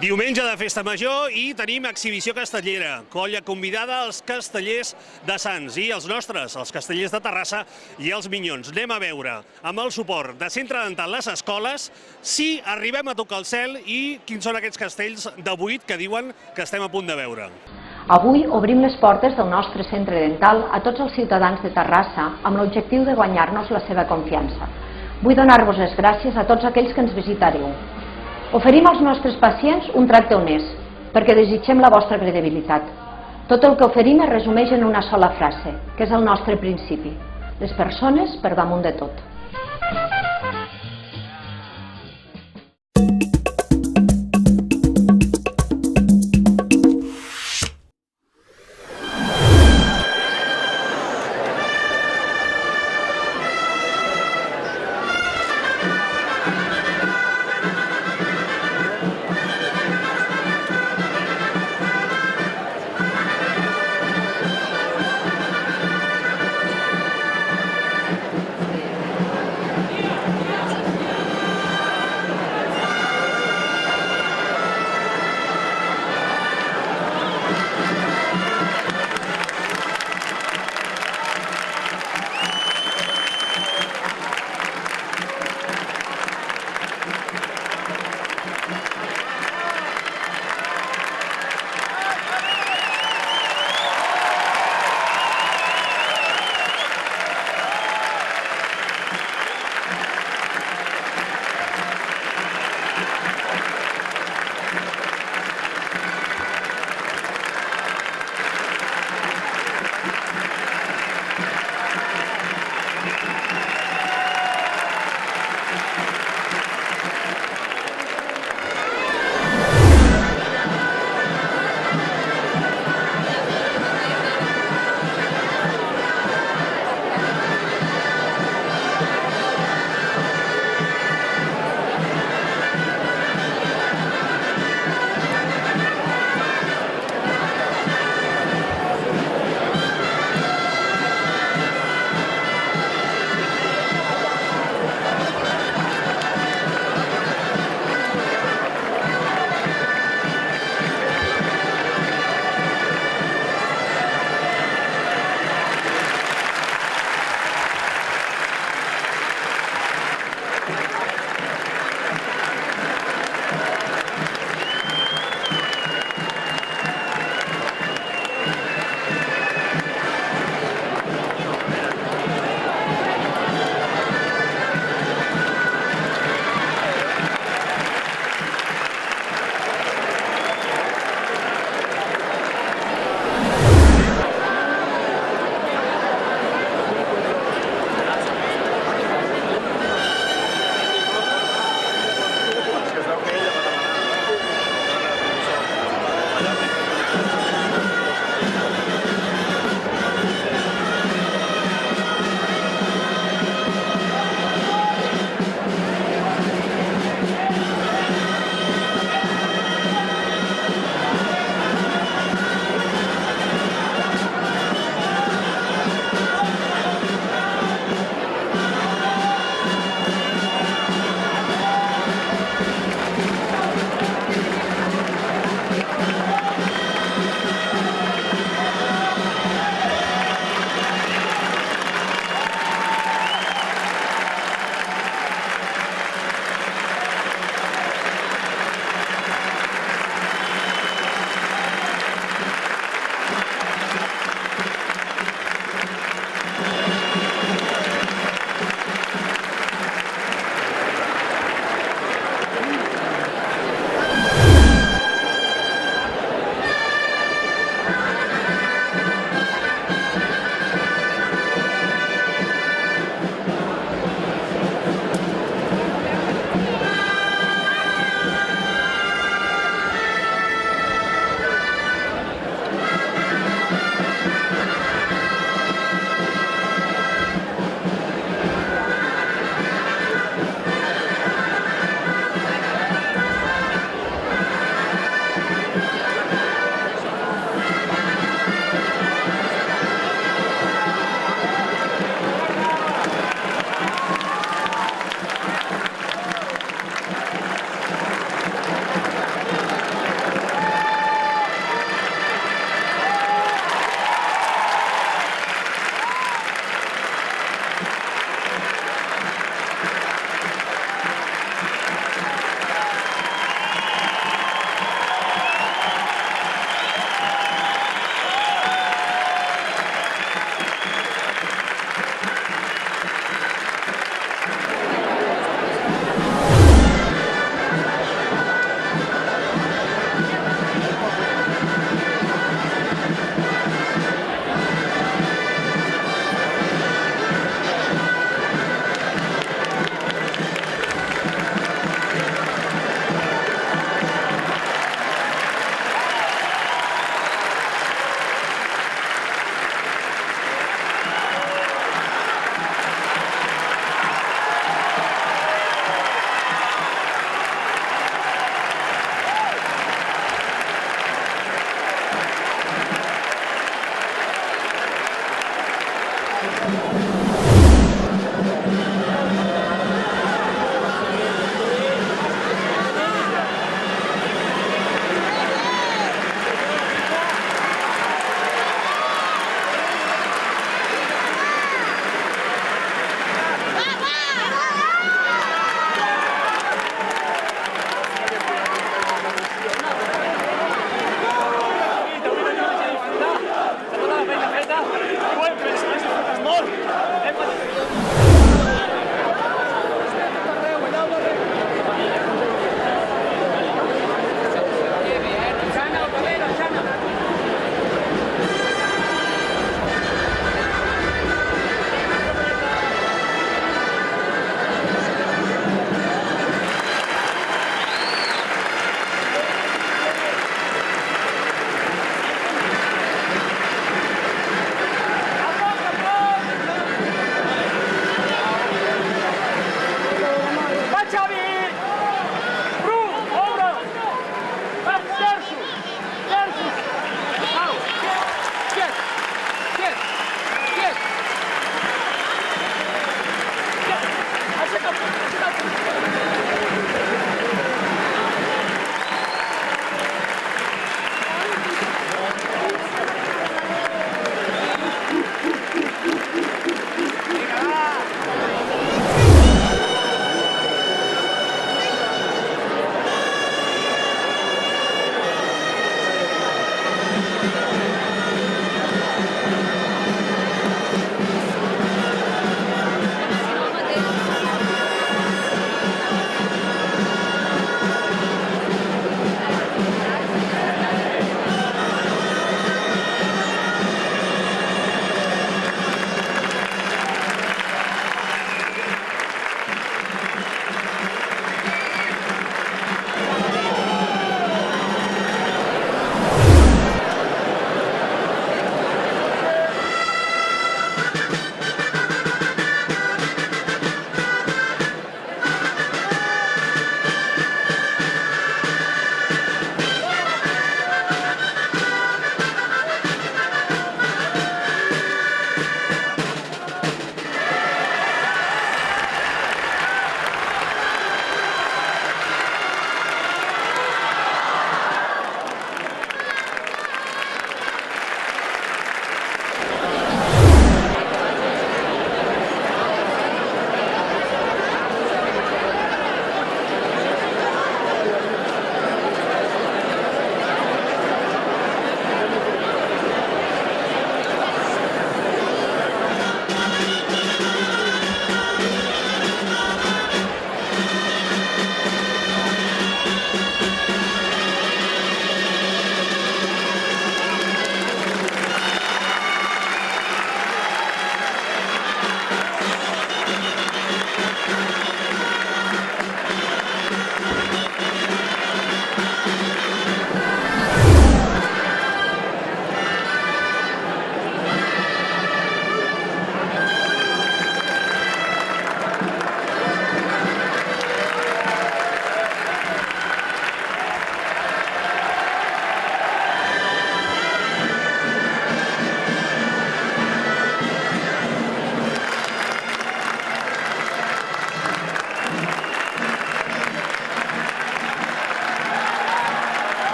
Diumenge de Festa Major i tenim exhibició castellera, colla convidada als castellers de Sants i els nostres, els castellers de Terrassa i els Minyons. Anem a veure, amb el suport de Centre Dental Les Escoles, si arribem a tocar el cel i quins són aquests castells de 8 que diuen que estem a punt de veure. Avui obrim les portes del nostre centre dental a tots els ciutadans de Terrassa amb l'objectiu de guanyar-nos la seva confiança. Vull donar-vos les gràcies a tots aquells que ens visitareu. Oferim als nostres pacients un tracte honest, perquè desitgem la vostra credibilitat. Tot el que oferim es resumeix en una sola frase, que és el nostre principi: les persones per damunt de tot.